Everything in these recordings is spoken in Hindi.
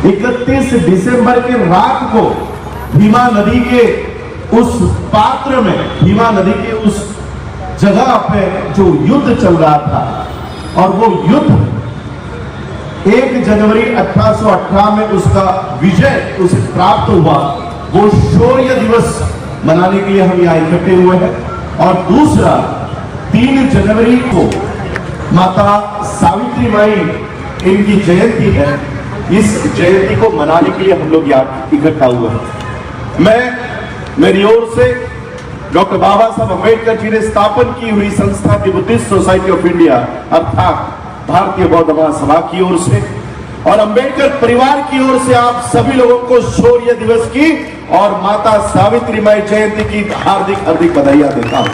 31 दिसंबर की रात को भीमा नदी के उस पात्र में, भीमा नदी के उस जगह पे जो युद्ध चल रहा था, और वो युद्ध 1 जनवरी 1818 में उसका विजय उसे प्राप्त हुआ, वो शौर्य दिवस मनाने के लिए हम यहाँ इकट्ठे हुए हैं। और दूसरा 3 जनवरी को माता सावित्री माई इनकी जयंती है, इस जयंती को मनाने के लिए हम लोग यहाँ इकट्ठा हुए हैं। मेरी ओर से डॉक्टर बाबा साहब अम्बेडकर जी ने स्थापन की हुई संस्था की बुद्धिस्ट सोसाइटी ऑफ इंडिया अर्थात भारतीय बौद्ध महासभा की ओर से और अम्बेडकर परिवार की ओर से आप सभी लोगों को शौर्य दिवस की और माता सावित्री माई जयंती की हार्दिक हार्दिक बधाइयां देता हूं।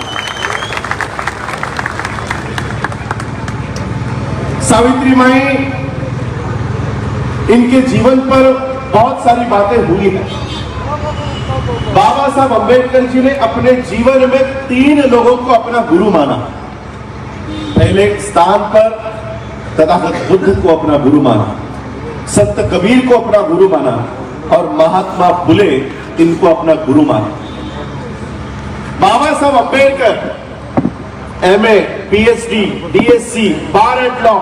सावित्री माई, इनके जीवन पर बहुत सारी बातें हुई हैं। बाबा साहब अम्बेडकर जी ने अपने जीवन में 3 लोगों को अपना गुरु माना। पहले स्थान पर तथागत बुद्ध को अपना गुरु माना, संत कबीर को अपना गुरु माना और महात्मा फुले इनको अपना गुरु माना। बाबा Saheb Ambedkar MA, PhD, DSC, bar and law,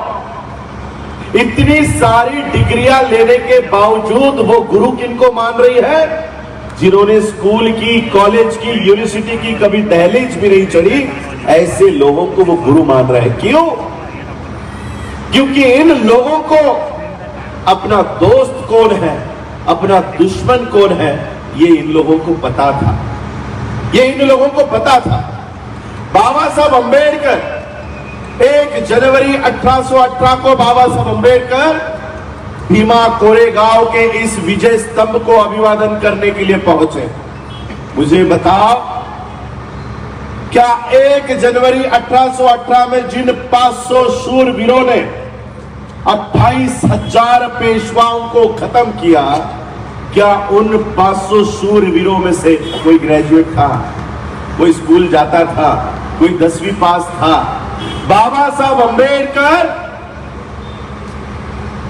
इतनी सारी डिग्रियां लेने के बावजूद वो गुरु किनको मान रही है? जिन्होंने स्कूल की, कॉलेज की, यूनिवर्सिटी की कभी दहलीज भी नहीं चढ़ी, ऐसे लोगों को वो गुरु मान रहे हैं। क्यों? क्योंकि इन लोगों को अपना दोस्त कौन है, अपना दुश्मन कौन है, ये इन लोगों को पता था। ये इन लोगों को पता था। बाबा साहब अम्बेडकर 1 जनवरी 1818 को बाबा साहब अम्बेडकर भीमा कोरेगांव के इस विजय स्तंभ को अभिवादन करने के लिए पहुंचे। मुझे बताओ, क्या 1 जनवरी 1818 में जिन 500 शूरवीरों ने 28,000 पेशवाओं को खत्म किया, क्या उन 500 शूरवीरों में से कोई ग्रेजुएट था, कोई स्कूल जाता था, कोई 10वीं पास था? बाबा साहब अम्बेडकर,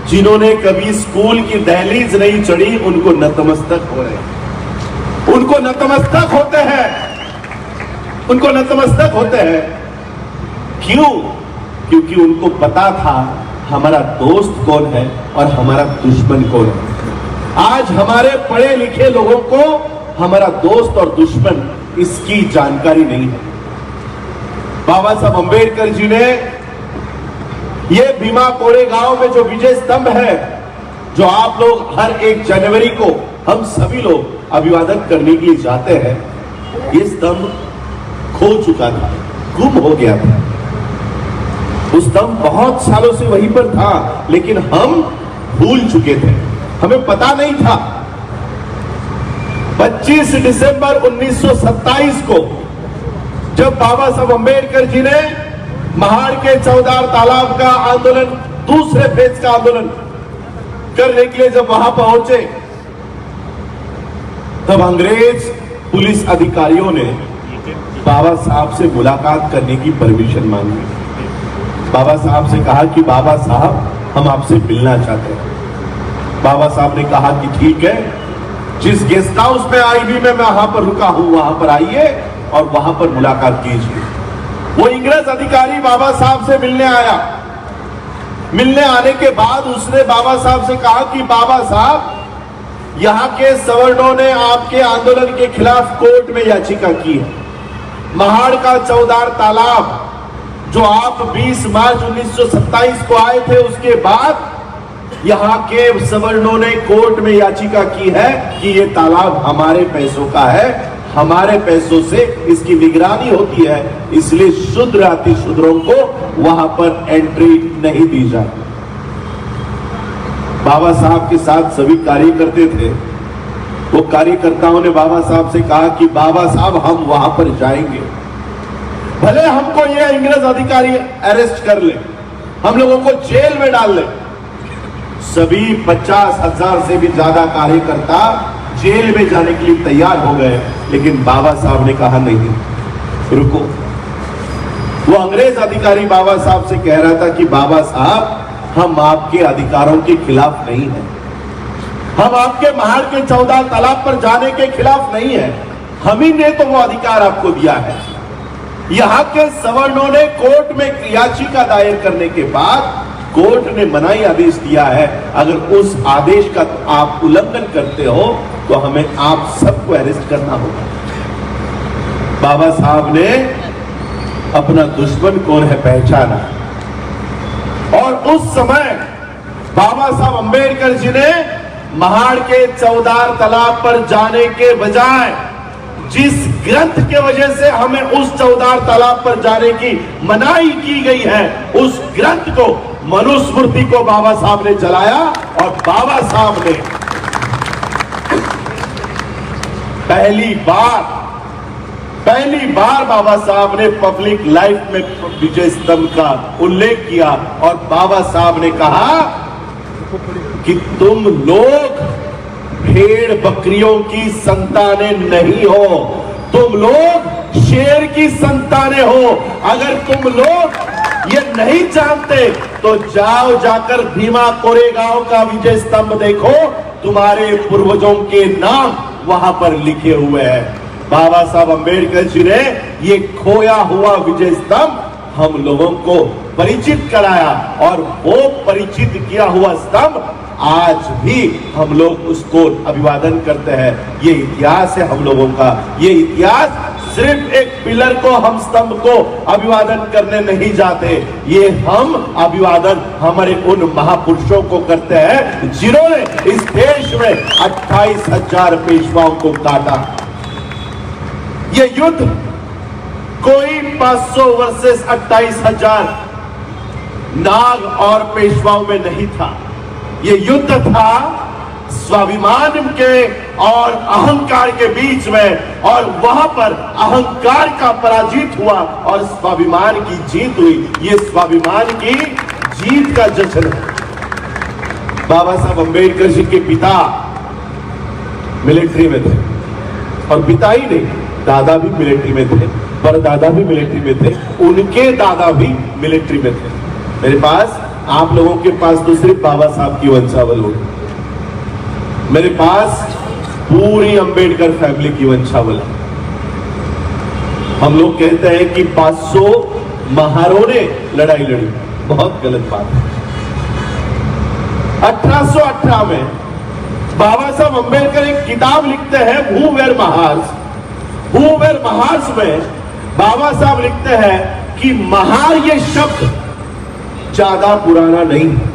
जिन्होंने कभी स्कूल की दहलीज नहीं चढ़ी, उनको नतमस्तक हो रहे, उनको नतमस्तक होते हैं, उनको नतमस्तक होते हैं। क्यों? क्योंकि उनको पता था हमारा दोस्त कौन है और हमारा दुश्मन कौन है। आज हमारे पढ़े लिखे लोगों को हमारा दोस्त और दुश्मन इसकी जानकारी नहीं है। बाबा साहब अम्बेडकर जी ने ये भीमा कोरेगांव में जो विजय स्तंभ है, जो आप लोग हर 1 जनवरी को हम सभी लोग अभिवादन करने के लिए जाते हैं, ये स्तंभ खो चुका था, गुम हो गया था। उस स्तंभ बहुत सालों से वहीं पर था, लेकिन हम भूल चुके थे, हमें पता नहीं था। 25 दिसंबर 1927 को जब बाबा साहब अम्बेडकर जी ने महाड़ के चौदार तालाब का आंदोलन, दूसरे फेज का आंदोलन करने के लिए जब वहां पहुंचे, तब अंग्रेज पुलिस अधिकारियों ने बाबा साहब से मुलाकात करने की परमिशन मांगी। बाबा साहब से कहा कि बाबा साहब, हम आपसे मिलना चाहते हैं। बाबा साहब ने कहा कि ठीक है, जिस गेस्ट हाउस में आईवी में मैं वहां पर रुका हूं, वहां पर आइए और वहां पर मुलाकात कीजिए। वो इंग्रज अधिकारी बाबा साहब से मिलने आया। मिलने आने के बाद उसने बाबा साहब से कहा कि बाबा साहब, यहाँ के सवर्णों ने आपके आंदोलन के खिलाफ कोर्ट में याचिका की है। महाड़ का चौदार तालाब, जो आप 20 मार्च 1927 को आए थे, उसके बाद यहाँ के सवर्णों ने कोर्ट में याचिका की है कि ये तालाब हमारे पैसों का है, हमारे पैसों से इसकी निगरानी होती है, इसलिए शूद्र अति शूद्रों को वहां पर एंट्री नहीं दी जाए। बाबा साहब के साथ सभी कार्यकर्ता थे। वो कार्यकर्ताओं ने बाबा साहब से कहा कि बाबा साहब, हम वहां पर जाएंगे, भले हमको ये इंग्रज अधिकारी अरेस्ट कर ले, हम लोगों को जेल में डाल ले। सभी 50,000 से भी ज्यादा कार्यकर्ता जेल में जाने के लिए तैयार हो गए, लेकिन बाबा साहब ने कहा नहीं, रुको। वो अंग्रेज अधिकारी बाबा साहब से कह रहा था कि बाबा साहब, हम आपके अधिकारों के खिलाफ नहीं हैं, हम आपके महाड़ के 14 तालाब पर जाने के खिलाफ नहीं है, हम ही ने तो वो अधिकार आपको दिया है। यहां के सवर्णों ने कोर्ट में याचिका दायर करने के बाद कोर्ट ने मनाही आदेश दिया है, अगर उस आदेश का आप उल्लंघन करते हो तो हमें आप सबको अरेस्ट करना होगा। बाबा साहब ने अपना दुश्मन कौन है पहचाना, और उस समय बाबा साहब अंबेडकर जी ने महाड़ के 14 तालाब पर जाने के बजाय जिस ग्रंथ के वजह से हमें उस 14 तालाब पर जाने की मनाही की गई है, उस ग्रंथ को, मनुस्मृति को बाबा साहब ने जलाया। और बाबा साहब ने पहली बार बाबा साहब ने पब्लिक लाइफ में विजय स्तंभ का उल्लेख किया, और बाबा साहब ने कहा कि तुम लोग भेड़ बकरियों की संतानें नहीं हो, तुम लोग शेर की संतानें हो। अगर तुम लोग ये नहीं जानते तो जाओ जाकर भीमा कोरेगांव का विजय स्तंभ देखो, तुम्हारे पूर्वजों के नाम वहां पर लिखे हुए हैं। बाबा साहब अंबेडकर जी ने ये खोया हुआ विजय स्तंभ हम लोगों को परिचित कराया, और वो परिचित किया हुआ स्तंभ आज भी हम लोग उसको अभिवादन करते हैं। ये इतिहास है हम लोगों का। ये इतिहास सिर्फ एक पिलर को, हम स्तंभ को अभिवादन करने नहीं जाते, ये हम अभिवादन हमारे उन महापुरुषों को करते हैं जिन्होंने इस देश में 28,000 पेशवाओं को काटा। ये युद्ध कोई 500 वर्सेस 28,000 नाग और पेशवाओं में नहीं था, ये युद्ध था स्वाभिमान के और अहंकार के बीच में, और वहां पर अहंकार का पराजित हुआ और स्वाभिमान की जीत हुई। ये स्वाभिमान की जीत का जश्न है। बाबा साहब अंबेडकर जी के पिता मिलिट्री में थे, और पिता ही नहीं, दादा भी मिलिट्री में थे, परदादा भी मिलिट्री में थे, उनके दादा भी मिलिट्री में थे। मेरे पास, आप लोगों के पास तो सिर्फ बाबा साहब की वंशावल होगी, मेरे पास पूरी अंबेडकर फैमिली की वंशावल है। हम लोग कहते हैं कि 500 महारों ने लड़ाई लड़ी, बहुत गलत बात है। 1818 में बाबा साहब अंबेडकर एक किताब लिखते हैं, हू where Mahars. Who where Mahars में बाबा साहब लिखते हैं कि महार ये शब्द ज्यादा पुराना नहीं है,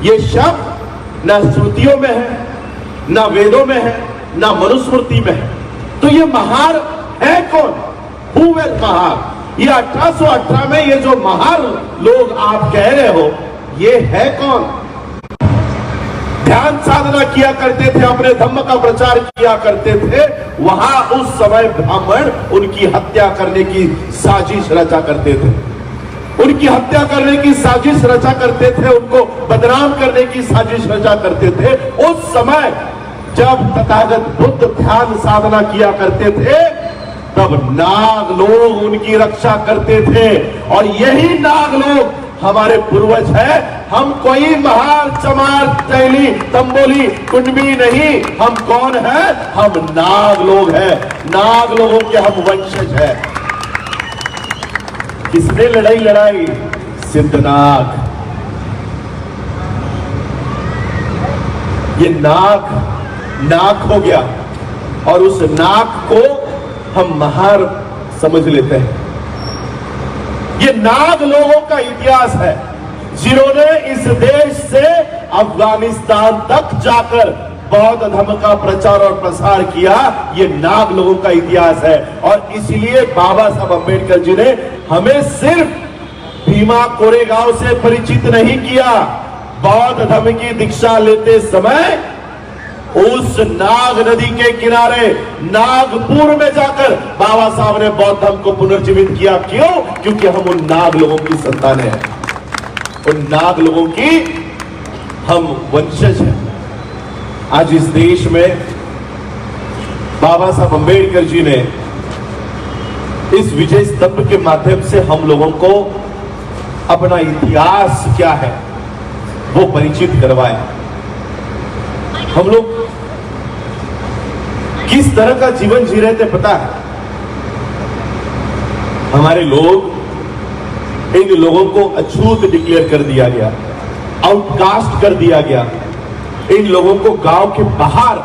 ये शब्द न श्रुतियों में है, न वेदों में है, न मनुस्मृति में है। तो ये महार है कौन? हू वेर महार? ये 1818 में ये जो महार लोग आप कह रहे हो, ये है कौन? ध्यान साधना किया करते थे, अपने धम्म का प्रचार किया करते थे, वहां उस समय ब्राह्मण उनकी हत्या करने की साजिश रचा करते थे, उनकी हत्या करने की साजिश रचा करते थे, उनको बदनाम करने की साजिश रचा करते थे। उस समय जब तथागत बुद्ध ध्यान साधना किया करते थे, तब नाग लोग उनकी रक्षा करते थे, और यही नाग लोग हमारे पूर्वज है। हम कोई महार, चमार, चैली, तंबोली, कुंडवी नहीं, हम कौन है? हम नाग लोग हैं, नाग लोगों के हम वंशज हैं। किसने लड़ाई लड़ाई? सिद्धनाग। ये नाक हो गया, और उस नाक को हम महार समझ लेते हैं। ये नाग लोगों का इतिहास है, जिन्होंने इस देश से अफगानिस्तान तक जाकर बौद्ध धर्म का प्रचार और प्रसार किया। ये नाग लोगों का इतिहास है, और इसलिए बाबा साहब अंबेडकर जी ने हमें सिर्फ भीमा कोरेगांव से परिचित नहीं किया। बौद्ध धर्म की दीक्षा लेते समय उस नाग नदी के किनारे नागपुर में जाकर बाबा साहब ने बौद्ध धर्म को पुनर्जीवित किया। क्यों? क्योंकि हम उन नाग लोगों की संतानें हैं, उन नाग लोगों की हम वंशज हैं। आज इस देश में बाबा साहब अंबेडकर जी ने इस विजय स्तंभ के माध्यम से हम लोगों को अपना इतिहास क्या है वो परिचित करवाया। हम लोग किस तरह का जीवन जी रहे थे पता है? हमारे लोग, इन लोगों को अछूत डिक्लेयर कर दिया गया, आउटकास्ट कर दिया गया, इन लोगों को गांव के बाहर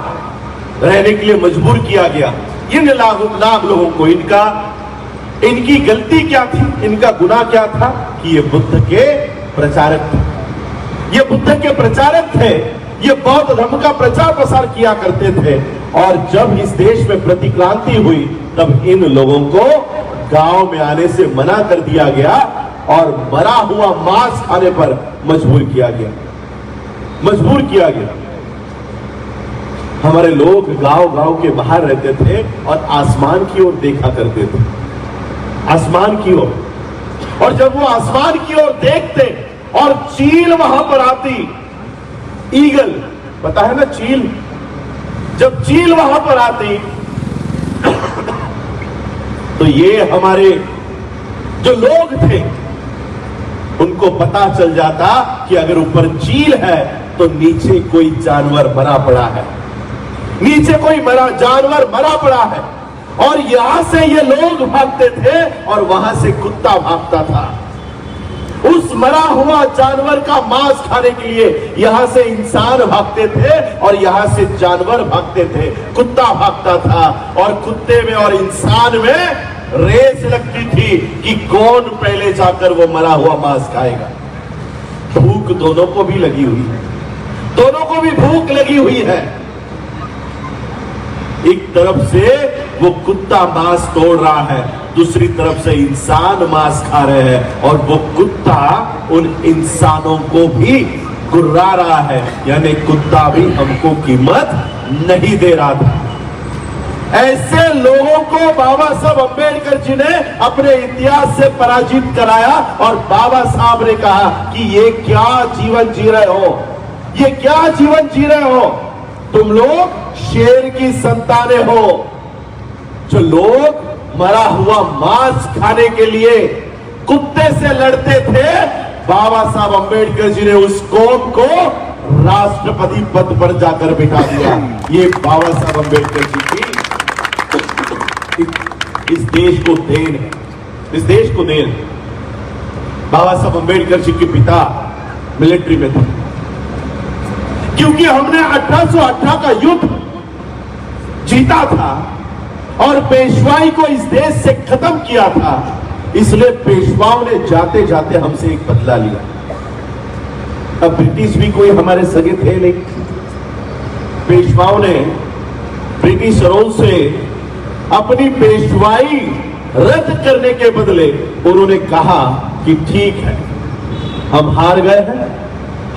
रहने के लिए मजबूर किया गया। इन नाम लोगों को इनकी गलती क्या थी, इनका गुनाह क्या था कि ये बुद्ध के प्रचारक थे, ये बुद्ध के प्रचारक थे, ये बौद्ध धर्म का प्रचार प्रसार किया करते थे। और जब इस देश में प्रतिक्रांति हुई तब इन लोगों को गांव में आने से मना कर दिया गया और मरा हुआ मांस खाने पर मजबूर किया गया, मजबूर किया गया। हमारे लोग गांव-गांव के बाहर रहते थे और आसमान की ओर देखा करते थे, आसमान की ओर। और जब वो आसमान की ओर देखते और चील वहां पर आती, ईगल, पता है ना चील, जब चील वहां पर आती तो ये हमारे जो लोग थे उनको पता चल जाता कि अगर ऊपर चील है तो नीचे कोई जानवर मरा पड़ा है, नीचे कोई जानवर मरा पड़ा है। और यहां से ये लोग भागते थे और वहां से कुत्ता भागता था। उस मरा हुआ जानवर का मांस खाने के लिए यहां से इंसान भागते थे और यहां से जानवर भागते थे, कुत्ता भागता था। और कुत्ते में और इंसान में रेस लगती थी कि कौन पहले जाकर वो मरा हुआ मांस खाएगा। भूख दोनों को भी लगी हुई है, दोनों को भी भूख लगी हुई है। एक तरफ से वो कुत्ता मांस तोड़ रहा है, दूसरी तरफ से इंसान मांस खा रहे हैं और वो कुत्ता उन इंसानों को भी गुर्रा रहा है, यानी कुत्ता भी हमको कीमत नहीं दे रहा था। ऐसे लोगों को बाबा साहब अंबेडकर जी ने अपने इतिहास से पराजित कराया और बाबा साहब ने कहा कि ये क्या जीवन जी रहे हो, ये क्या जीवन जी रहे हो, तुम लोग शेर की संतानें हो। जो लोग मरा हुआ मांस खाने के लिए कुत्ते से लड़ते थे, बाबा साहब अंबेडकर जी ने उस कौम को राष्ट्रपति पद पर जाकर बिठा दिया। ये बाबा साहब अंबेडकर जी की इस देश को देन है, इस देश को देन। बाबा साहब अंबेडकर जी के पिता मिलिट्री में थे, क्योंकि हमने 1818 का युद्ध जीता था और पेशवाई को इस देश से खत्म किया था, इसलिए पेशवाओं ने जाते जाते हमसे एक बदला लिया। अब ब्रिटिश भी कोई हमारे सगे थे नहीं। पेशवाओं ने ब्रिटिशरों से अपनी पेशवाई रद्द करने के बदले उन्होंने कहा कि ठीक है, हम हार गए हैं,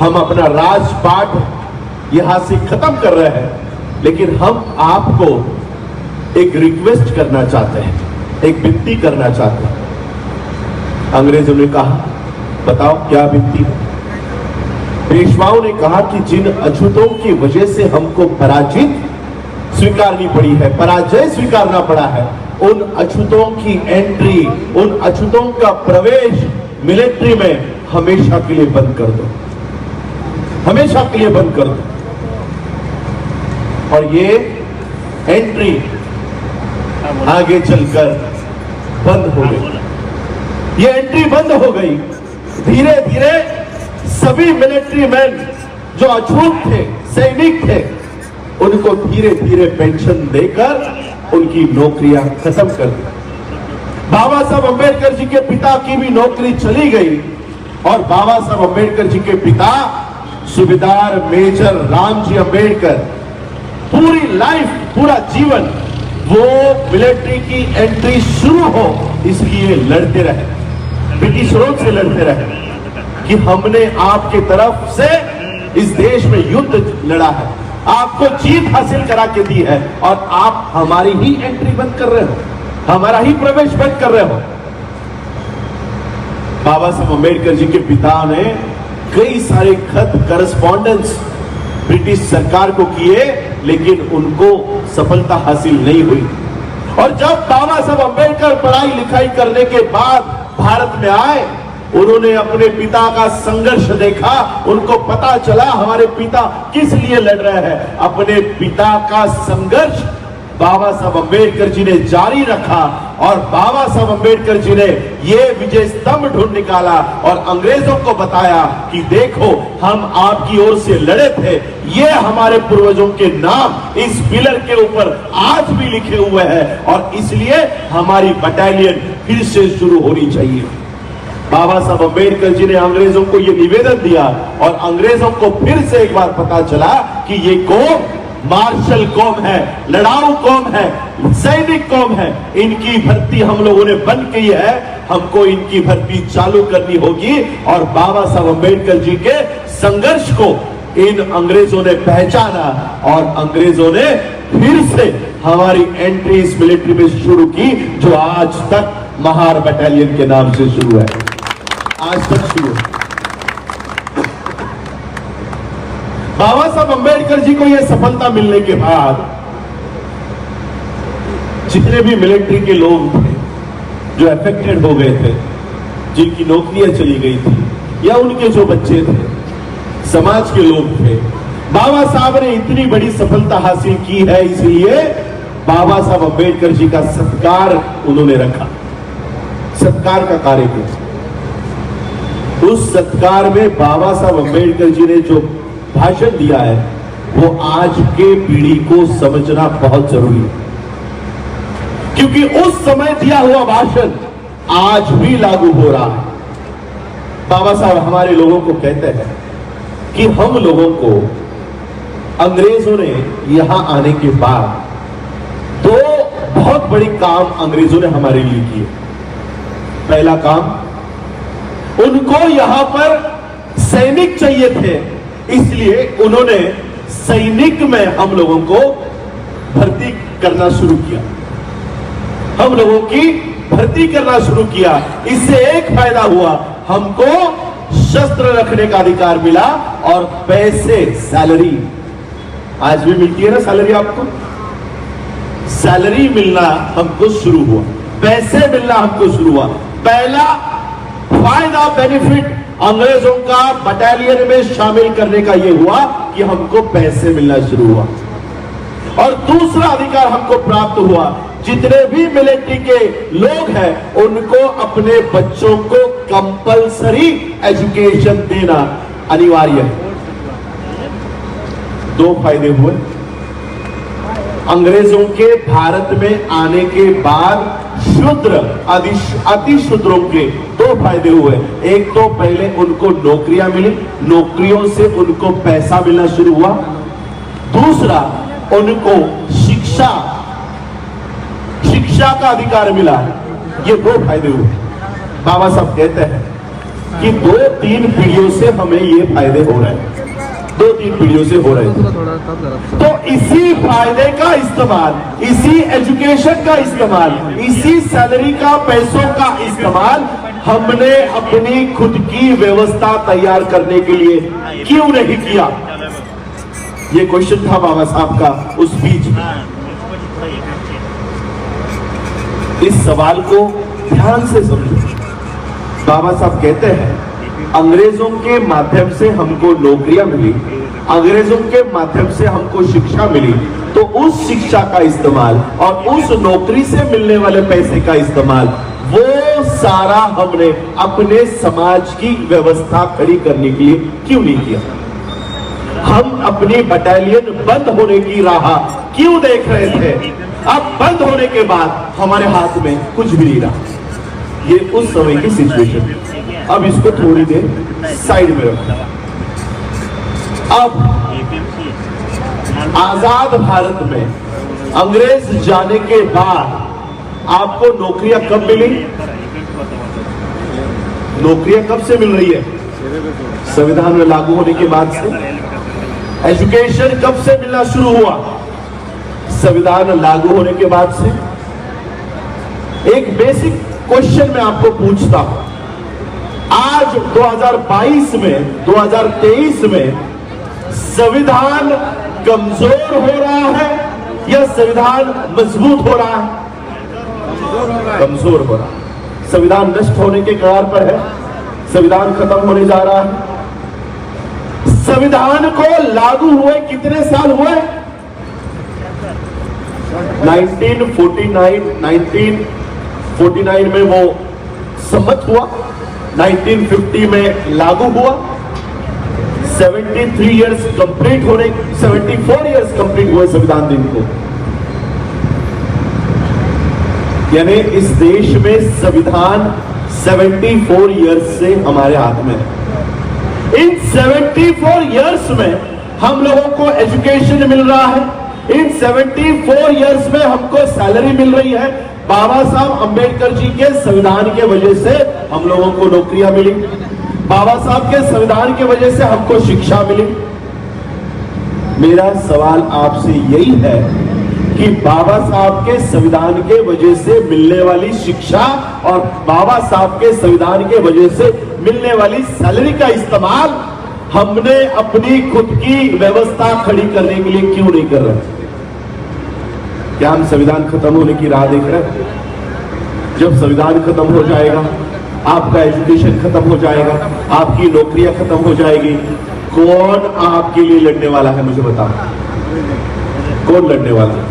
हम अपना राजपाट यहां से खत्म कर रहे हैं, लेकिन हम आपको एक रिक्वेस्ट करना चाहते हैं, एक विनती करना चाहते हैं। अंग्रेजों ने कहा, बताओ क्या विनती है? पेशवाओं ने कहा कि जिन अछूतों की वजह से हमको पराजित स्वीकारनी पड़ी है, पराजय स्वीकारना पड़ा है, उन अछूतों की एंट्री, उन अछूतों का प्रवेश मिलिट्री में हमेशा के लिए बंद कर दो, हमेशा के लिए बंद कर दो। और ये एंट्री आगे चलकर बंद हो गई, ये एंट्री बंद हो गई। धीरे धीरे सभी मिलिट्री मैन जो अछूत थे, सैनिक थे, उनको धीरे धीरे पेंशन देकर उनकी नौकरियां खत्म कर दी। बाबा साहब अंबेडकर जी के पिता की भी नौकरी चली गई और बाबा साहब अंबेडकर जी के पिता सूबेदार मेजर रामजी अंबेडकर पूरी लाइफ, पूरा जीवन वो मिलिट्री की एंट्री शुरू हो इसलिए लड़ते रहे, ब्रिटिशरों से लड़ते रहे कि हमने आपके तरफ से इस देश में युद्ध लड़ा है, आपको जीत हासिल करा के दी है और आप हमारी ही एंट्री बंद कर रहे हो, हमारा ही प्रवेश बंद कर रहे हो। बाबा साहब अंबेडकर जी के पिता ने कई सारे खत करस्पॉन्डेंस ब्रिटिश सरकार को किए, लेकिन उनको सफलता हासिल नहीं हुई। और जब बाबा साहब अंबेडकर पढ़ाई लिखाई करने के बाद भारत में आए उन्होंने अपने पिता का संघर्ष देखा, उनको पता चला हमारे पिता किस लिए लड़ रहे हैं। अपने पिता का संघर्ष बाबा साहब अंबेडकर जी ने जारी रखा और बाबा साहब अंबेडकर जी ने ये विजय स्तंभ ढूंढ निकाला और अंग्रेजों को बताया कि देखो हम आपकी ओर से लड़े थे, ये हमारे पूर्वजों के नाम इस पिलर के ऊपर आज भी लिखे हुए हैं और इसलिए हमारी बटालियन फिर से शुरू होनी चाहिए। बाबा साहब अंबेडकर जी ने अंग्रेजों को यह निवेदन दिया और अंग्रेजों को फिर से एक बार पता चला कि ये कौम मार्शल कौम है, लड़ाऊ कौम है, सैनिक कौम है, इनकी भर्ती हम लोगों ने बंद की है, हमको इनकी भर्ती चालू करनी होगी। और बाबा साहब अंबेडकर जी के संघर्ष को इन अंग्रेजों ने पहचाना और अंग्रेजों ने फिर से हमारी एंट्री इस मिलिट्री में शुरू की, जो आज तक महार बटालियन के नाम से शुरू है, आज तक शुरू है। बाबा साहब अंबेडकर जी को यह सफलता मिलने के बाद जितने भी मिलिट्री के लोग थे जो अफेक्टेड हो गए थे, जिनकी नौकरियां चली गई थी या उनके जो बच्चे थे, समाज के लोग थे, बाबा साहब ने इतनी बड़ी सफलता हासिल की है, इसलिए बाबा साहब अंबेडकर जी का सत्कार उन्होंने रखा, सत्कार का कार्य किया। उस सत्कार में बाबा साहब अंबेडकर जी ने जो भाषण दिया है वो आज के पीढ़ी को समझना बहुत जरूरी है, क्योंकि उस समय दिया हुआ भाषण आज भी लागू हो रहा है। बाबा साहब हमारे लोगों को कहते हैं कि हम लोगों को अंग्रेजों ने यहां आने के बाद दो बहुत बड़ी काम अंग्रेजों ने हमारे लिए किए। पहला काम, उनको यहां पर सैनिक चाहिए थे, इसलिए उन्होंने सैनिक में हम लोगों को भर्ती करना शुरू किया, हम लोगों की भर्ती करना शुरू किया। इससे एक फायदा हुआ, हमको शस्त्र रखने का अधिकार मिला और पैसे, सैलरी, आज भी मिलती है ना सैलरी, आपको सैलरी मिलना हमको शुरू हुआ, पैसे मिलना हमको शुरू हुआ। पहला फायदा, बेनिफिट अंग्रेजों का बटालियन में शामिल करने का यह हुआ कि हमको पैसे मिलना शुरू हुआ। और दूसरा अधिकार हमको प्राप्त हुआ, जितने भी मिलिट्री के लोग हैं उनको अपने बच्चों को कंपलसरी एजुकेशन देना अनिवार्य है। दो फायदे हुए अंग्रेजों के भारत में आने के बाद। शूद्र अति शूद्रों के दो फायदे हुए, एक तो पहले उनको नौकरियां मिली, नौकरियों से उनको पैसा मिलना शुरू हुआ। दूसरा, उनको शिक्षा का अधिकार मिला। ये दो फायदे हुए। बाबा साहब कहते हैं कि 2-3 पीढ़ियों से हमें ये फायदे हो रहे हैं, 2-3 पीढ़ियों से हो रहे हैं। तो इसी फायदे का इस्तेमाल, इसी एजुकेशन का इस्तेमाल, इसी सैलरी का, पैसों का इस्तेमाल हमने अपनी खुद की व्यवस्था तैयार करने के लिए क्यों नहीं किया? ये क्वेश्चन था बाबा साहब का उस बीच में। इस सवाल को ध्यान से समझो। बाबा साहब कहते हैं अंग्रेजों के माध्यम से हमको नौकरियां मिली, अंग्रेजों के माध्यम से हमको शिक्षा मिली, तो उस शिक्षा का इस्तेमाल और उस नौकरी से मिलने वाले पैसे का इस्तेमाल, वो सारा हमने अपने समाज की व्यवस्था खड़ी करने के लिए क्यों नहीं किया? हम अपनी बटालियन बंद होने की राह क्यों देख रहे थे? अब बंद होने के बाद हमारे हाथ में कुछ भी नहीं रहा। ये उस समय की सिचुएशन है। अब इसको थोड़ी देर साइड में रखो। अब आजाद भारत में अंग्रेज जाने के बाद आपको नौकरियां कब मिली? नौकरियां कब से मिल रही है? संविधान में लागू होने के बाद से। एजुकेशन कब से मिलना शुरू हुआ? संविधान लागू होने के बाद से। एक बेसिक क्वेश्चन मैं आपको पूछता हूं, आज 2022 में, 2023 में संविधान कमजोर हो रहा है या संविधान मजबूत हो रहा है? कमजोर हो रहा है। संविधान नष्ट होने के कगार पर है, संविधान खत्म होने जा रहा है। संविधान को लागू हुए कितने साल हुए? 1949 में वो सम्मत हुआ, 1950 में लागू हुआ, 73 इयर्स कंप्लीट होने 74 इयर्स कंप्लीट हुए संविधान दिन को। यानी इस देश में संविधान 74 इयर्स से हमारे हाथ में है। इन 74 इयर्स में हम लोगों को एजुकेशन मिल रहा है, इन 74 इयर्स में हमको सैलरी मिल रही है। बाबा साहब अंबेडकर जी के संविधान के वजह से हम लोगों को नौकरियां मिली, बाबा साहब के संविधान की वजह से हमको शिक्षा मिली। मेरा सवाल आपसे यही है कि बाबा साहब के संविधान के वजह से मिलने वाली शिक्षा और बाबा साहब के संविधान के वजह से मिलने वाली सैलरी का इस्तेमाल हमने अपनी खुद की व्यवस्था खड़ी करने के लिए क्यों नहीं कर रहे? क्या हम संविधान खत्म होने की राह देख रहे हैं? जब संविधान खत्म हो जाएगा, आपका एजुकेशन खत्म हो जाएगा, आपकी नौकरियां खत्म हो जाएगी, कौन आपके लिए लड़ने वाला है? मुझे बताओ, कौन लड़ने वाला है?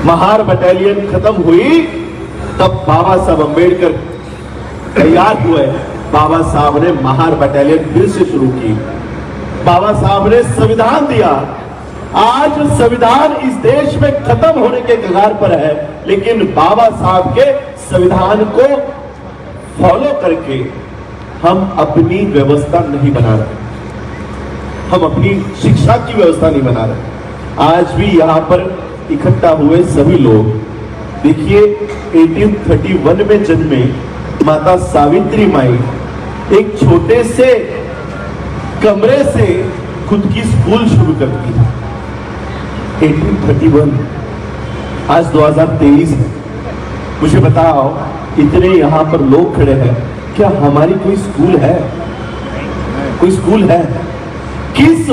महार बटालियन खत्म हुई तब बाबा साहब अंबेडकर तैयार हुए, बाबा साहब ने महार बटालियन फिर से शुरू की, बाबा साहब ने संविधान दिया। आज संविधान इस देश में खत्म होने के कगार पर है, लेकिन बाबा साहब के संविधान को फॉलो करके हम अपनी व्यवस्था नहीं बना रहे, हम अपनी शिक्षा की व्यवस्था नहीं बना रहे। आज भी यहां पर इकट्ठा हुए सभी लोग, देखिए 1831 में जन्मे माता सावित्री माई एक छोटे से कमरे से खुद की स्कूल शुरू करती है। 1831, आज 2023 है। मुझे बताओ, इतने यहां पर लोग खड़े हैं, क्या हमारी कोई स्कूल है? कोई स्कूल है? किस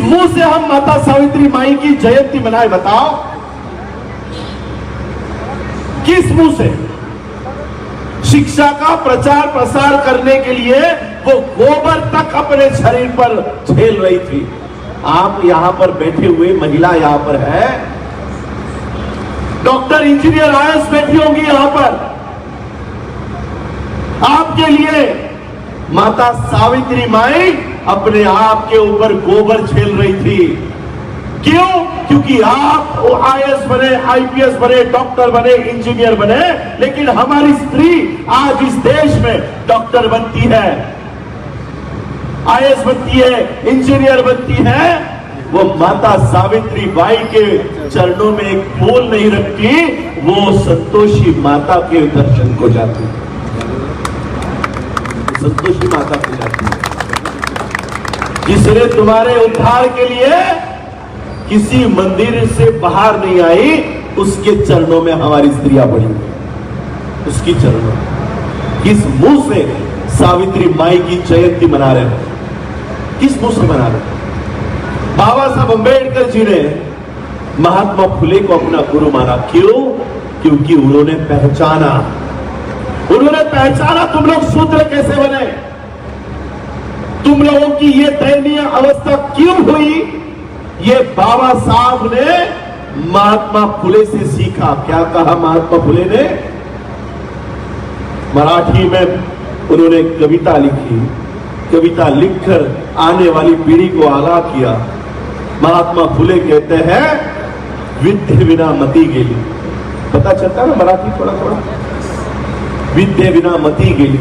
मुंह से हम माता सावित्री माई की जयंती मनाए? बताओ, किस मुंह से? शिक्षा का प्रचार प्रसार करने के लिए वो गोबर तक अपने शरीर पर झेल रही थी। आप यहां पर बैठे हुए महिला यहां पर है, डॉक्टर इंजीनियर आईएएस बैठी होंगी यहां पर, आपके लिए माता सावित्री माई अपने आप के ऊपर गोबर झेल रही थी। क्यों? क्योंकि आप आईएएस बने, आईपीएस बने, डॉक्टर बने, इंजीनियर बने, लेकिन हमारी स्त्री आज इस देश में डॉक्टर बनती है, आईएएस बनती है, इंजीनियर बनती है। वो माता सावित्री बाई के चरणों में एक फूल नहीं रखती, वो संतोषी माता के दर्शन को जाती है, संतोषी माता को जाती है, जिसने तुम्हारे उद्धार के लिए किसी मंदिर से बाहर नहीं आई, उसके चरणों में हमारी स्त्रियां पड़ी, उसकी चरणों। किस मुंह से सावित्री माई की जयंती मना रहे हैं? किस मुंह से मना रहे हैं? बाबा साहब अंबेडकर जी ने महात्मा फुले को अपना गुरु माना। क्यों? क्योंकि उन्होंने पहचाना तुम लोग शूद्र कैसे बने, तुम लोगों की ये दयनीय अवस्था क्यों हुई। ये बाबा साहब ने महात्मा फुले से सीखा। क्या कहा महात्मा फुले ने? मराठी में उन्होंने कविता लिखी, कविता लिखकर आने वाली पीढ़ी को आगाह किया। महात्मा फुले कहते हैं, विद्या बिना मती गेली। पता चलता है ना मराठी थोड़ा थोड़ा? विद्या बिना मती गेली,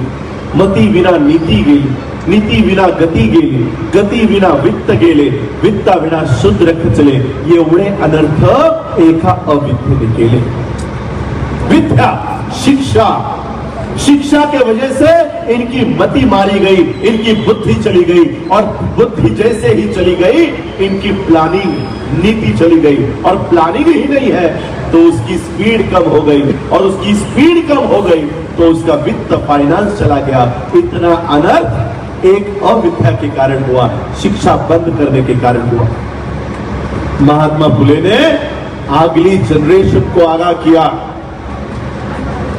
मती बिना नीति गेली, नीति विना गती गेली, गती विना वित्त गेले, वित्ता विना शुद्ध खचले, ये उड़े अनर्थ एका अविद्येने केले। विद्या, शिक्षा के वजह से इनकी मति मारी गई, इनकी बुद्धि चली गई, और बुद्धि जैसे ही चली गई, इनकी प्लानिंग, नीति चली गई, और प्लानिंग ही नहीं है तो उसकी स्पीड कम हो गई, और उसकी स्पीड कम हो गई तो उसका वित्त फाइनेंस चला गया। इतना अनर्थ एक अविद्या के कारण हुआ, शिक्षा बंद करने के कारण हुआ। महात्मा फुले ने अगली जनरेशन को आगाह किया,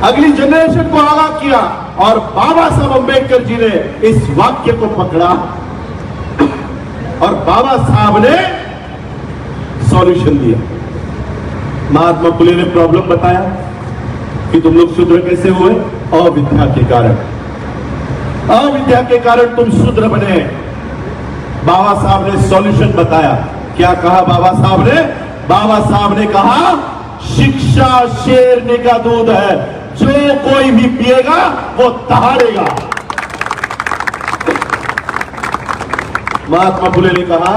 अगली जनरेशन को आगाह किया और बाबा साहब अंबेडकर जी ने इस वाक्य को पकड़ा और बाबा साहब ने सॉल्यूशन दिया। महात्मा फुले ने प्रॉब्लम बताया कि तुम लोग शूद्र कैसे हुए? अविद्या के कारण। अविद्या के कारण तुम शूद्र बने। बाबा साहब ने सॉल्यूशन बताया। क्या कहा बाबा साहब ने? बाबा साहब ने कहा शिक्षा शेरनी का दूध है, जो कोई भी पिएगा वो दहाड़ेगा। महात्मा फुले ने कहा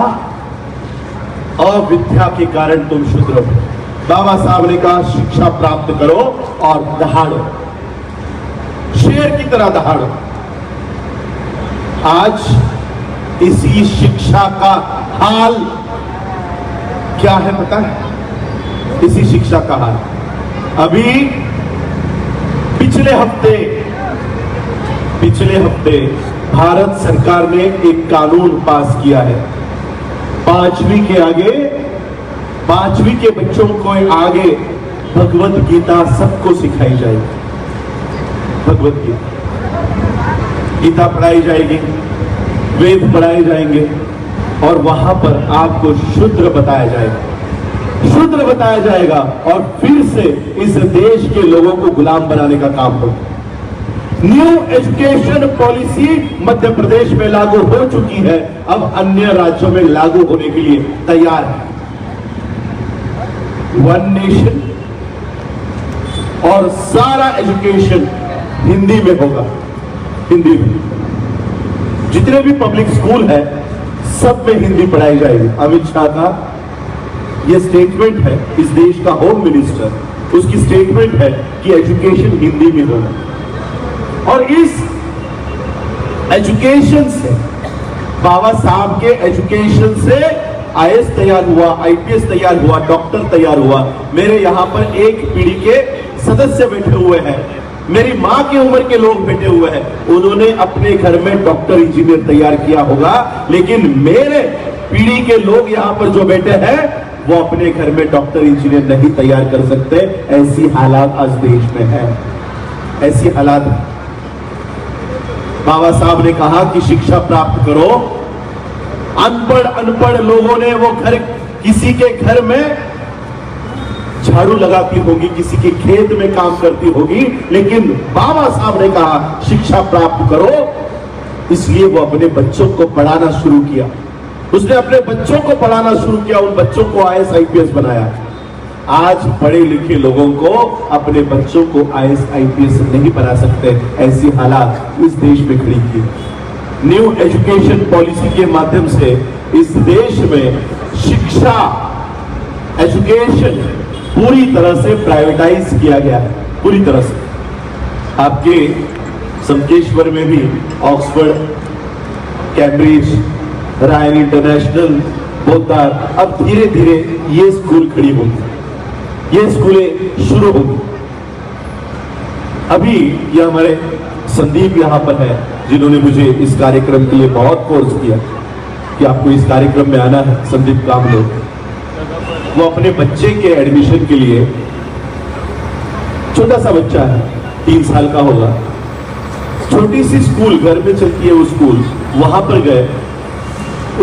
अविद्या के कारण तुम शूद्र हो। बाबा साहब ने कहा शिक्षा प्राप्त करो और दहाड़ो, शेर की तरह दहाड़ो। आज इसी शिक्षा का हाल क्या है पता है? इसी शिक्षा का हाल अभी पिछले हफ्ते भारत सरकार ने एक कानून पास किया है। पांचवी के बच्चों को आगे भगवत गीता सबको सिखाई जाएगी। भगवत गीता पढ़ाई जाएगी, वेद पढ़ाए जाएंगे और वहां पर आपको शूद्र बताया जाएगा। शूद्र बताया जाएगा और फिर से इस देश के लोगों को गुलाम बनाने का काम होगा। New education policy Madhya Pradesh में लागू हो चुकी है, अब अन्य राज्यों में लागू होने के लिए तैयार है। वन नेशन और सारा एजुकेशन हिंदी में होगा। हिंदी में जितने भी पब्लिक स्कूल है सब में हिंदी पढ़ाई जाएगी। अमित शाह का यह स्टेटमेंट है, इस देश का होम मिनिस्टर, उसकी स्टेटमेंट है कि एजुकेशन हिंदी में होगा। और इस एजुकेशन से, बाबा साहब के एजुकेशन से आईएएस तैयार हुआ, आईपीएस तैयार हुआ, डॉक्टर तैयार हुआ। मेरे यहां पर एक पीढ़ी के सदस्य बैठे हुए हैं, मेरी मां की उम्र के लोग बैठे हुए हैं, उन्होंने अपने घर में डॉक्टर इंजीनियर तैयार किया होगा, लेकिन मेरे पीढ़ी के लोग यहां पर जो बैठे हैं वो अपने घर में डॉक्टर इंजीनियर नहीं तैयार कर सकते। ऐसी हालात आज देश में है, ऐसी हालात। बाबा साहब ने कहा कि शिक्षा प्राप्त करो। अनपढ़ लोगों ने वो घर, किसी के घर में झाड़ू लगाती होगी, किसी के खेत में काम करती होगी, लेकिन बाबा साहब ने कहा शिक्षा प्राप्त करो। इसलिए वो अपने बच्चों को पढ़ाना शुरू किया। उसने अपने बच्चों को पढ़ाना शुरू किया, उन बच्चों को आईएएस आईपीएस बनाया। आज पढ़े लिखे लोगों को अपने बच्चों को आईएएस आईपीएस नहीं बना सकते, ऐसी हालात इस देश में खड़ी की। न्यू एजुकेशन पॉलिसी के माध्यम से इस देश में शिक्षा, एजुकेशन पूरी तरह से प्राइवेटाइज किया गया है, पूरी तरह से। आपके संकेश्वर में भी ऑक्सफोर्ड, कैम्ब्रिज, रायन इंटरनेशनल, बोलदार, अब धीरे धीरे ये स्कूल खड़ी होंगी, ये स्कूलें शुरू होंगी। अभी ये हमारे संदीप यहां पर है, जिन्होंने मुझे इस कार्यक्रम के लिए बहुत फोर्स किया कि आपको इस कार्यक्रम में आना है। संदीप कामले, वो अपने बच्चे के एडमिशन के लिए, छोटा सा बच्चा है, 3 साल का होगा, छोटी सी स्कूल घर में चलती है वो स्कूल, वहां पर गए।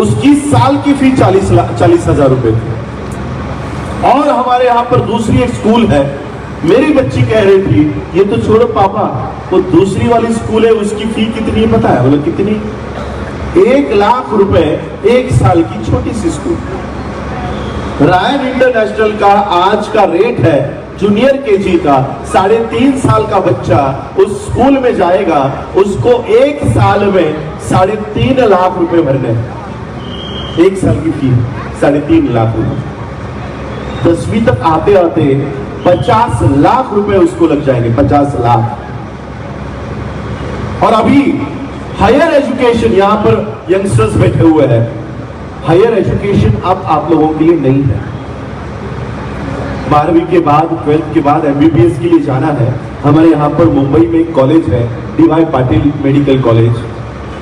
उसकी साल की फीस 40,000 रुपए थी। और हमारे यहां पर दूसरी एक स्कूल है, मेरी बच्ची कह रही थी ये तो छोड़ो पापा, वो दूसरी वाली स्कूल है, उसकी फी कितनी पता है? बोले कितनी? 1 लाख रुपए 1 साल की छोटी सी स्कूल। रायन इंटरनेशनल का आज का रेट है जूनियर केजी का 3.5 साल का बच्चा उस स्कूल में जाएगा, उसको 1 साल में 3.5 लाख रुपए भरने। 1 साल की फी 3.5 लाख रुपए। 10वीं तक आते आते 50 लाख रुपए उसको लग जाएंगे, 50 लाख। और अभी हायर एजुकेशन, यहां पर यंगस्टर्स बैठे हुए हैं, हायर एजुकेशन अब आप लोगों के लिए नहीं है। 12वीं के बाद, 12th के बाद एमबीबीएस के लिए जाना है। हमारे यहाँ पर मुंबई में एक कॉलेज है, डीवाई पाटिल मेडिकल कॉलेज,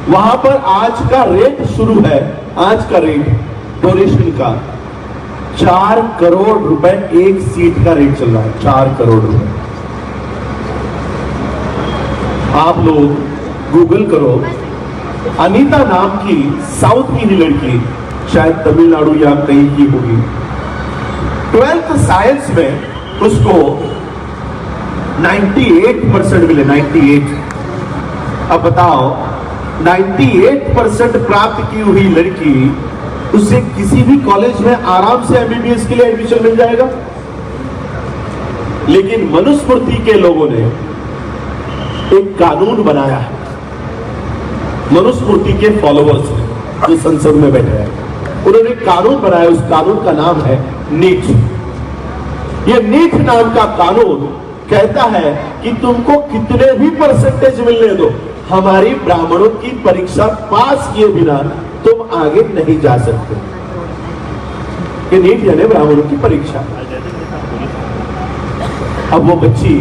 वहां पर आज का रेट शुरू है, आज का रेट डोनेशन का 4 करोड़ रुपए 1 सीट का रेट चल रहा है। 4 करोड़ रुपए आप लोग गूगल करो, अनीता नाम की साउथ की ही लड़की, शायद तमिलनाडु या कहीं की होगी, 12th साइंस में उसको 98% मिले, 98। अब बताओ, 98% प्राप्त की हुई लड़की, उसे किसी भी कॉलेज में आराम से एमबीबीएस के लिए एडमिशन मिल जाएगा। लेकिन मनुस्मृति के लोगों ने एक कानून बनाया है, मनुस्मृति के फॉलोअर्स जो संसद में बैठे हैं, उन्होंने कानून बनाया। उस कानून का नाम है नीट। ये नीट नाम का कानून कहता है कि तुमको कितने भी परसेंटेज मिलने दो, हमारी ब्राह्मणों की परीक्षा पास किए बिना तुम आगे नहीं जा सकते। ये नीट यानी ब्राह्मणों की परीक्षा। अब वो बच्ची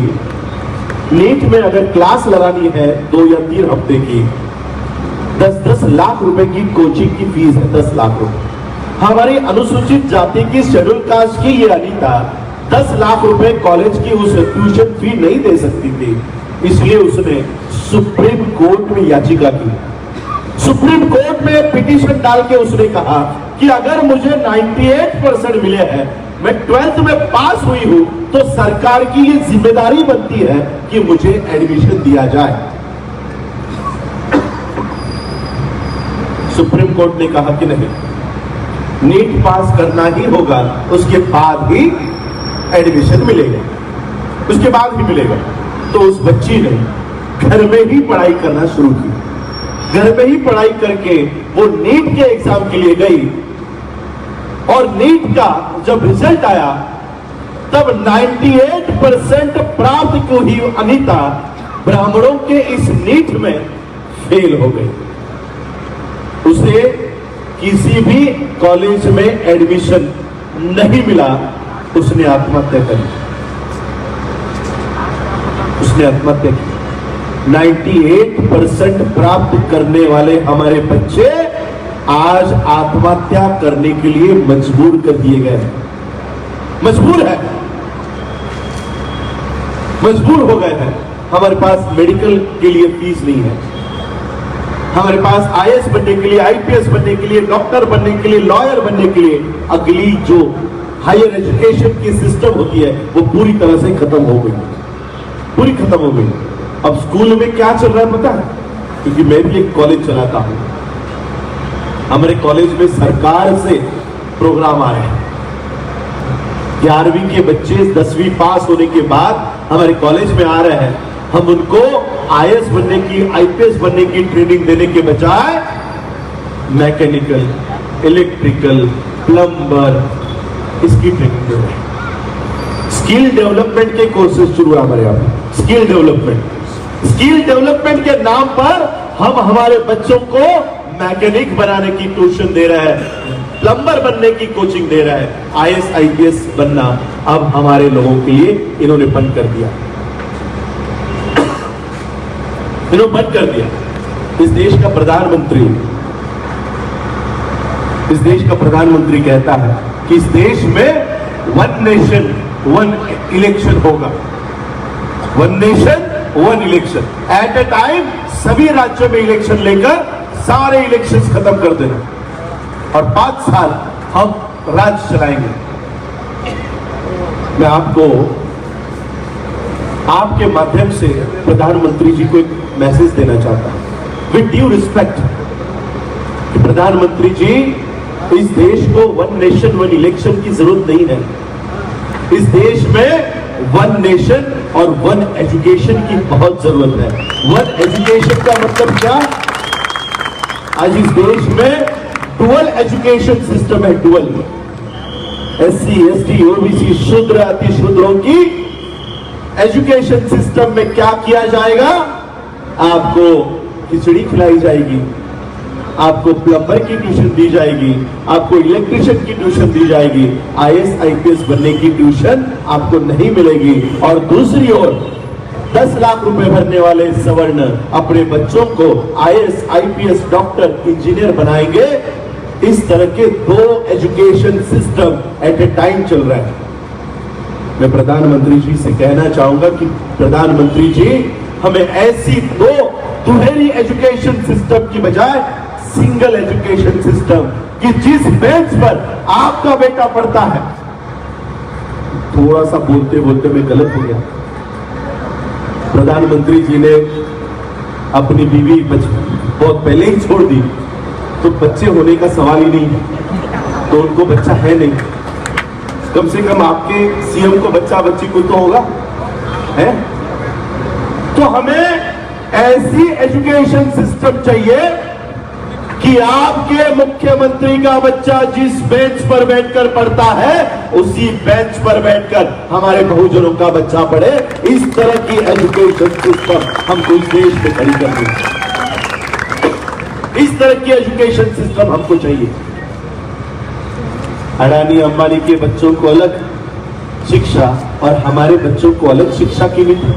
नीट में अगर क्लास लगानी है 2 या 3 हफ्ते की, 10-10 लाख रुपए की कोचिंग की फीस है, 10 लाख रुपए। हमारी अनुसूचित जाति की शेड्यूल कास्ट की ये अनीता 10 लाख रुपए कॉलेज की उस ट्यूशन फी नहीं दे सकती थी, इसलिए उसने सुप्रीम कोर्ट में याचिका की। सुप्रीम कोर्ट में पिटीशन डाल के उसने कहा कि अगर मुझे 98% मिले हैं, मैं 12th में पास हुई हूं, तो सरकार की ये जिम्मेदारी बनती है कि मुझे एडमिशन दिया जाए। सुप्रीम कोर्ट ने कहा कि नहीं, नीट पास करना ही होगा, उसके बाद ही एडमिशन मिलेगा, उसके बाद ही मिलेगा। तो उस बच्ची ने घर में ही पढ़ाई करना शुरू की। घर में ही पढ़ाई करके वो नीट के एग्जाम के लिए गई, और नीट का जब रिजल्ट आया तब 98% प्राप्त हुई अनीता ब्राह्मणों के इस नीट में फेल हो गई। उसे किसी भी कॉलेज में एडमिशन नहीं मिला, उसने आत्महत्या करी। उसने आत्महत्या की। 98% प्राप्त करने वाले हमारे बच्चे आज आत्महत्या करने के लिए मजबूर कर दिए गए हैं। मजबूर है, मजबूर हो गए हैं। हमारे पास मेडिकल के लिए फीस नहीं है, हमारे पास आईएएस बनने के लिए, आईपीएस बनने के लिए, डॉक्टर बनने के लिए, लॉयर बनने के लिए अगली जो हायर एजुकेशन की सिस्टम होती है वो पूरी तरह से खत्म हो गई, पूरी खत्म हो गई। अब स्कूल में क्या चल रहा है पता है? क्योंकि मैं भी एक कॉलेज चलाता हूं, हमारे कॉलेज में सरकार से प्रोग्राम आए हैं। 11वीं के बच्चे 10वीं पास होने के बाद हमारे कॉलेज में आ रहे हैं, हम उनको आईएएस बनने की, आईपीएस बनने की ट्रेनिंग देने के बजाय मैकेनिकल, इलेक्ट्रिकल, प्लम्बर इसकी ट्रेनिंग दे रहे हैं। स्किल डेवलपमेंट के कोर्सेज शुरू है हमारे यहाँ। स्किल डेवलपमेंट के नाम पर हम हमारे बच्चों को मैकेनिक बनाने की ट्यूशन दे रहे हैं, प्लम्बर बनने की कोचिंग दे रहा है। आईएएस आईपीएस बनना अब हमारे लोगों के लिए इन्होंने बंद कर दिया, इन्होंने बंद कर दिया। इस देश का प्रधानमंत्री कहता है कि इस देश में 1 नेशन 1 इलेक्शन होगा, 1 nation 1 election. At a time सभी राज्यों में इलेक्शन लेकर सारे इलेक्शंस खत्म कर देना और 5 साल हम राज्य चलाएंगे। मैं आपको आपके माध्यम से प्रधानमंत्री जी को एक मैसेज देना चाहता हूं विद ड्यू रिस्पेक्ट। प्रधानमंत्री जी, इस देश को 1 नेशन 1 इलेक्शन की जरूरत नहीं है। इस देश में 1 नेशन और 1 एजुकेशन की बहुत जरूरत है। 1 एजुकेशन का मतलब क्या? आज इस देश में डुअल एजुकेशन सिस्टम है, डुअल। एससी, एसटी, ओबीसी, शूद्र, अति शूद्रों की एजुकेशन सिस्टम में क्या किया जाएगा? आपको खिचड़ी खिलाई जाएगी, आपको प्लम्बर की ट्यूशन दी जाएगी, आपको इलेक्ट्रिशियन की ट्यूशन दी जाएगी, आईएएस आईपीएस बनने की ट्यूशन आपको नहीं मिलेगी। और दूसरी ओर 10 लाख रुपए भरने वाले सवर्ण अपने बच्चों को आईएएस आईपीएस डॉक्टर इंजीनियर बनाएंगे। इस तरह के 2 education system eight a time चल रहा है। मैं प्रधानमंत्री जी से कहना चाहूंगा कि प्रधानमंत्री जी, हमें ऐसी दो दुहेरी एजुकेशन सिस्टम की बजाय सिंगल एजुकेशन सिस्टम कि जिस बेंच पर आपका बेटा पढ़ता है, थोड़ा सा बोलते बोलते मैं गलत हो गया। प्रधानमंत्री जी ने अपनी बीवी बहुत पहले ही छोड़ दी, तो बच्चे होने का सवाल ही नहीं, तो उनको बच्चा है नहीं। कम से कम आपके सीएम को बच्चा बच्ची को तो होगा, है? तो हमें ऐसी एजुकेशन सिस्टम चाहिए कि आपके मुख्यमंत्री का बच्चा जिस बेंच पर बैठकर पढ़ता है, उसी बेंच पर बैठकर हमारे बहुजनों का बच्चा पढ़े। इस तरह की एजुकेशन सिस्टम हमको इस देश में खड़ी करनी है। इस तरह की एजुकेशन सिस्टम हमको चाहिए। अडानी अंबानी के बच्चों को अलग शिक्षा और हमारे बच्चों को अलग शिक्षा की नीति,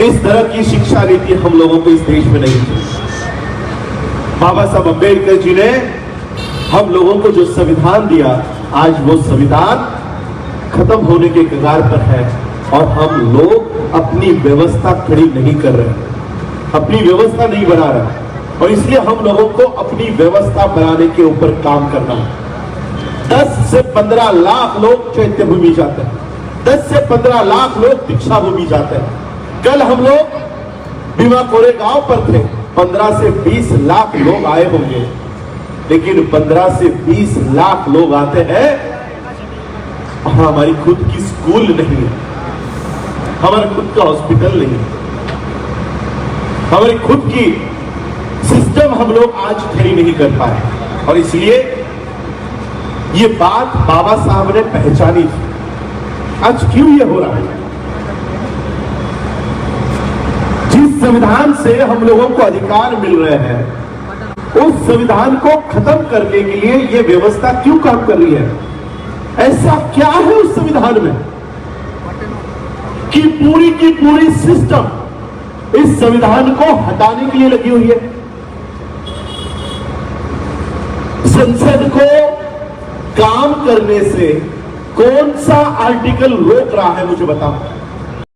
इस तरह की शिक्षा नीति हम लोगों को इस देश में नहीं चाहिए। बाबा साहब अम्बेडकर जी ने हम लोगों को जो संविधान दिया, आज वो संविधान खत्म होने के कगार पर है और हम लोग अपनी व्यवस्था खड़ी नहीं कर रहे, अपनी व्यवस्था नहीं बना रहे, और इसलिए हम लोगों को अपनी व्यवस्था बनाने के ऊपर काम करना है। 10 से 15 लाख लोग चैत्य भूमि जाते हैं, 10 से 15 लाख लोग दीक्षा भूमि जाते हैं। कल हम लोग भीमा कोरेगांव पर थे, 15 से 20 लाख लोग आए होंगे, लेकिन 15 से 20 लाख लोग आते हैं, हमारी खुद की स्कूल नहीं है, हमारा खुद का हॉस्पिटल नहीं है, हमारी खुद की सिस्टम हम लोग आज खड़ी नहीं कर पाए। और इसलिए ये बात बाबा साहब ने पहचानी थी। आज क्यों ये हो रहा है? जिस संविधान से हम लोगों को अधिकार मिल रहे हैं, उस संविधान को खत्म करने के लिए ये व्यवस्था क्यों काम कर रही है? ऐसा क्या है उस संविधान में कि पूरी की पूरी सिस्टम इस संविधान को हटाने के लिए लगी हुई है? संसद को काम करने से कौन सा आर्टिकल रोक रहा है, मुझे बताओ।